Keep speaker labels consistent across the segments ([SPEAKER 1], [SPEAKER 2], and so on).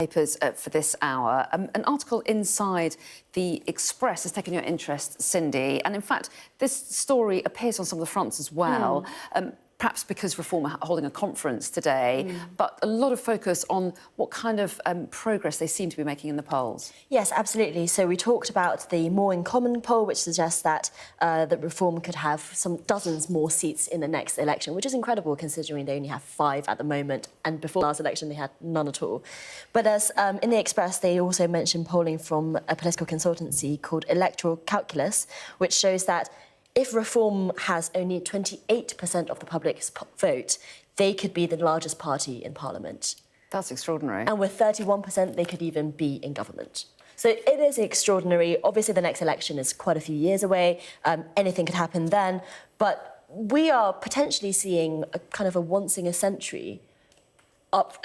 [SPEAKER 1] Papers for this hour. An article inside the Express has taken your interest, Cindy, and in fact this story appears on some of the fronts as well. Perhaps because Reform are holding a conference today, but a lot of focus on what kind of progress they seem to be making in the polls.
[SPEAKER 2] Yes, absolutely. So we talked about the More in Common poll, which suggests that that Reform could have some dozens more seats in the next election, which is incredible considering they only have 5 at the moment, and before last election they had none at all. But as in the Express, they also mentioned polling from a political consultancy called Electoral Calculus, which shows that if Reform has only 28% of the public's vote, they could be the largest party in Parliament.
[SPEAKER 1] That's extraordinary.
[SPEAKER 2] And with 31%, they could even be in government. So it is extraordinary. Obviously, the next election is quite a few years away. Anything could happen then. But we are potentially seeing a kind of a once-in-a-century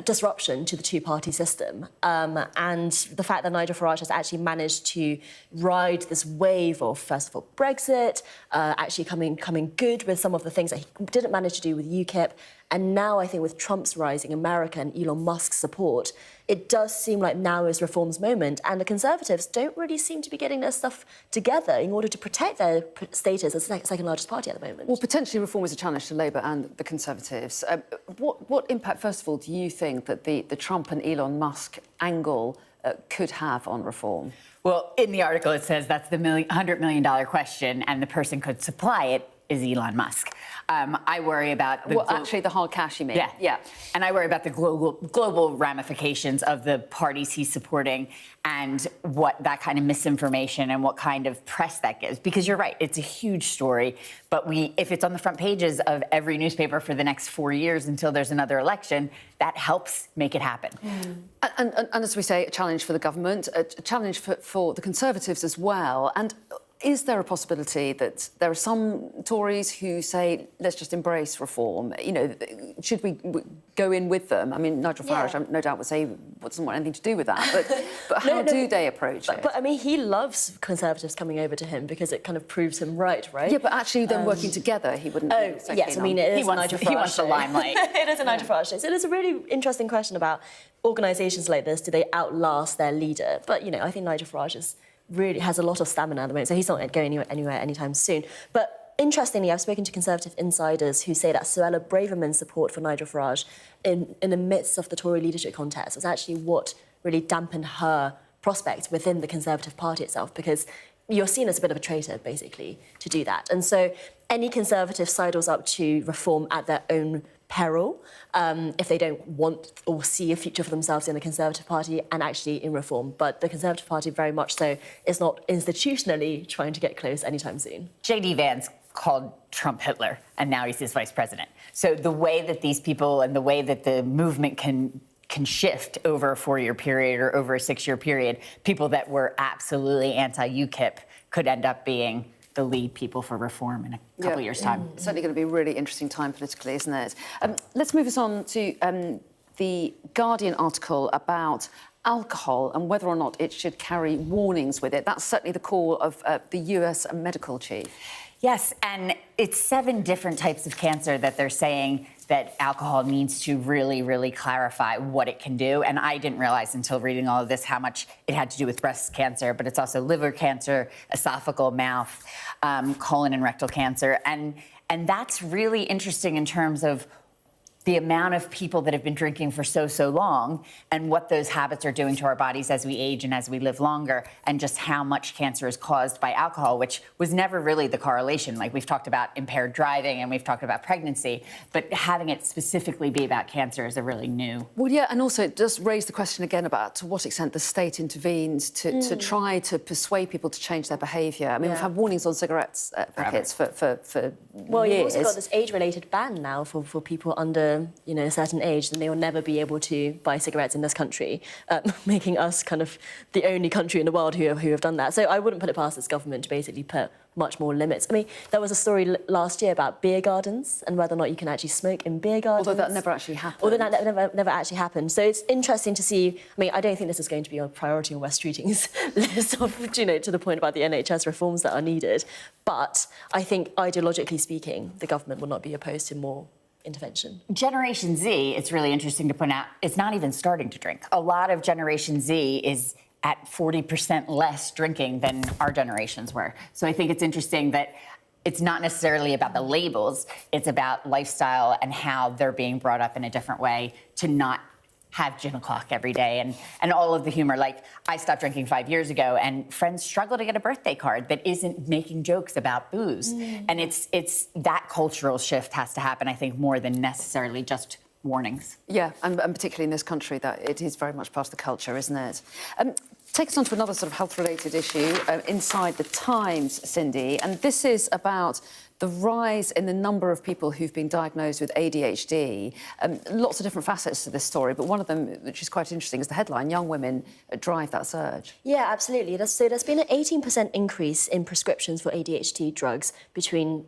[SPEAKER 2] disruption to the two-party system. And the fact that Nigel Farage has actually managed to ride this wave of, first of all, Brexit, actually coming good with some of the things that he didn't manage to do with UKIP. And now I think with Trump's rising America and Elon Musk's support, it does seem like now is Reform's moment. And the Conservatives don't really seem to be getting their stuff together in order to protect their status as the second largest party at the moment.
[SPEAKER 1] Well, potentially Reform is a challenge to Labour and the Conservatives. What impact, first of all, do you think that the Trump and Elon Musk angle could have on Reform?
[SPEAKER 3] Well, in the article it says that's the $100 million question, and the person could supply it is Elon Musk. I worry about the...
[SPEAKER 1] Well, actually, the hard cash, you mean?
[SPEAKER 3] Yeah. And I worry about the global ramifications of the parties he's supporting and what that kind of misinformation and what kind of press that gives. Because you're right, it's a huge story, but if it's on the front pages of every newspaper for the next 4 years until there's another election, that helps make it happen.
[SPEAKER 1] And as we say, a challenge for the government, a challenge for the Conservatives as well. And is there a possibility that there are some Tories who say, let's just embrace Reform? You know, should we go in with them? I mean, Nigel Farage, no doubt, would say doesn't want anything to do with that. But how do they approach it?
[SPEAKER 2] But I mean, he loves Conservatives coming over to him because it kind of proves him right?
[SPEAKER 1] Yeah, but actually them working together, he wouldn't be so
[SPEAKER 2] yes,
[SPEAKER 1] keen
[SPEAKER 2] I mean,
[SPEAKER 1] on.
[SPEAKER 2] it is Nigel Farage.
[SPEAKER 3] He wants the limelight.
[SPEAKER 2] It is a Nigel Farage show. So there's a really interesting question about organisations like this. Do they outlast their leader? But, you know, I think Nigel Farage really has a lot of stamina at the moment, so he's not going anywhere anytime soon. But interestingly, I've spoken to Conservative insiders who say that Suella Braverman's support for Nigel Farage in the midst of the Tory leadership contest was actually what really dampened her prospects within the Conservative Party itself, because you're seen as a bit of a traitor, basically, to do that. And so any Conservative sidles up to Reform at their own peril if they don't want or see a future for themselves in the Conservative Party and actually in Reform. But the Conservative Party very much so is not institutionally trying to get close anytime soon.
[SPEAKER 3] J.D. Vance called Trump Hitler, and now he's his vice president. So the way that these people and the way that the movement can shift over a 4-year period or over a 6-year period, people that were absolutely anti-UKIP could end up being the lead people for Reform in a couple of years' time.
[SPEAKER 1] It's certainly going to be a really interesting time politically, isn't it? Let's move us on to the Guardian article about alcohol and whether or not it should carry warnings with it. That's certainly the call of the US medical chief.
[SPEAKER 3] Yes, and it's 7 different types of cancer that they're saying that alcohol needs to really, really clarify what it can do. And I didn't realize until reading all of this how much it had to do with breast cancer, but it's also liver cancer, esophageal, mouth, colon and rectal cancer. And that's really interesting in terms of the amount of people that have been drinking for so long and what those habits are doing to our bodies as we age and as we live longer, and just how much cancer is caused by alcohol, which was never really the correlation. Like, we've talked about impaired driving and we've talked about pregnancy, but having it specifically be about cancer is a really new...
[SPEAKER 1] Well, yeah, and also it does raise the question again about to what extent the state intervenes to try to persuade people to change their behaviour. I mean, we've had warnings on cigarettes packets for
[SPEAKER 2] well,
[SPEAKER 1] years.
[SPEAKER 2] You've also got this age-related ban now for people under a certain age, then they will never be able to buy cigarettes in this country, making us kind of the only country in the world who have done that. So I wouldn't put it past this government to basically put much more limits. I mean, there was a story last year about beer gardens and whether or not you can actually smoke in beer gardens.
[SPEAKER 1] Although that never actually happened.
[SPEAKER 2] Although that never actually happened. So it's interesting to see. I mean, I don't think this is going to be a priority on Wes Streeting's list of, to the point about the NHS reforms that are needed. But I think, ideologically speaking, the government will not be opposed to more intervention.
[SPEAKER 3] Generation Z, it's really interesting to point out, it's not even starting to drink. A lot of Generation Z is at 40% less drinking than our generations were. So I think it's interesting that it's not necessarily about the labels, it's about lifestyle and how they're being brought up in a different way to not have gin o'clock every day and all of the humor. Like, I stopped drinking 5 years ago and friends struggle to get a birthday card that isn't making jokes about booze. And it's that cultural shift has to happen, I think, more than necessarily just warnings.
[SPEAKER 1] Yeah, and particularly in this country, that it is very much part of the culture, isn't it? Take us on to another sort of health-related issue inside the Times, Cindy, and this is about the rise in the number of people who've been diagnosed with ADHD. Lots of different facets to this story, but one of them, which is quite interesting, is the headline, young women drive that surge.
[SPEAKER 2] Yeah, absolutely. So there's been an 18% increase in prescriptions for ADHD drugs between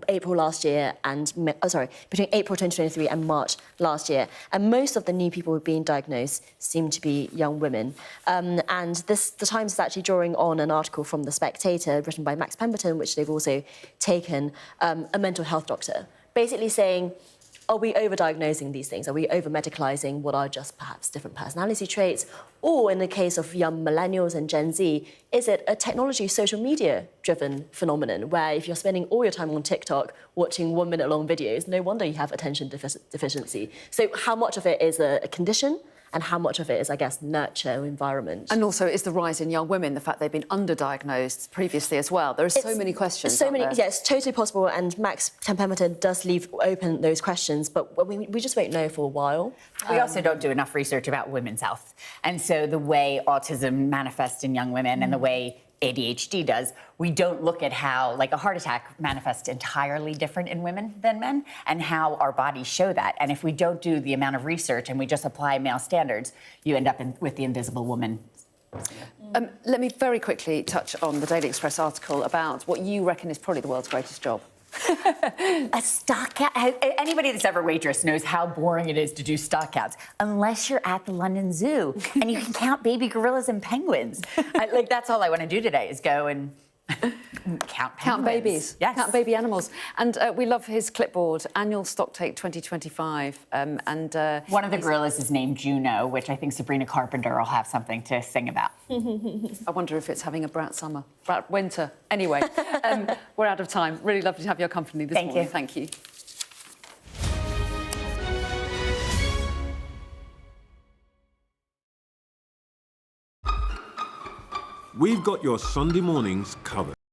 [SPEAKER 2] April last year and, between April 2023 and March last year. And most of the new people who are being diagnosed seem to be young women. And the Times is actually drawing on an article from The Spectator written by Max Pemberton, which they've also taken, a mental health doctor, basically saying, are we over-diagnosing these things? Are we over-medicalising what are just perhaps different personality traits? Or in the case of young millennials and Gen Z, is it a technology, social media-driven phenomenon where if you're spending all your time on TikTok watching 1 minute long videos, no wonder you have attention deficiency. So how much of it is a condition? And how much of it is, I guess, nurture, environment?
[SPEAKER 1] And also, is the rise in young women, the fact they've been underdiagnosed previously as well? There are so many questions.
[SPEAKER 2] So many, yeah, it's totally possible. And Max Pemberton does leave open those questions, but we just won't know for a while.
[SPEAKER 3] We also don't do enough research about women's health. And so the way autism manifests in young women and the way ADHD does, we don't look at how, like, a heart attack manifests entirely different in women than men and how our bodies show that. And if we don't do the amount of research and we just apply male standards, you end up with the invisible woman.
[SPEAKER 1] Let me very quickly touch on the Daily Express article about what you reckon is probably the world's greatest job.
[SPEAKER 3] A stock count. Anybody that's ever waitress knows how boring it is to do stock counts, unless you're at the London Zoo and you can count baby gorillas and penguins. Like, that's all I want to do today is go and count penguins.
[SPEAKER 1] Count babies.
[SPEAKER 3] Yes.
[SPEAKER 1] Count baby animals. And we love his clipboard, Annual Stocktake 2025.
[SPEAKER 3] One of the gorillas is named Juno, which I think Sabrina Carpenter will have something to sing about.
[SPEAKER 1] I wonder if it's having a brat summer, brat winter. Anyway, we're out of time. Really lovely to have your company this morning. Thank you.
[SPEAKER 4] We've got your Sunday mornings covered.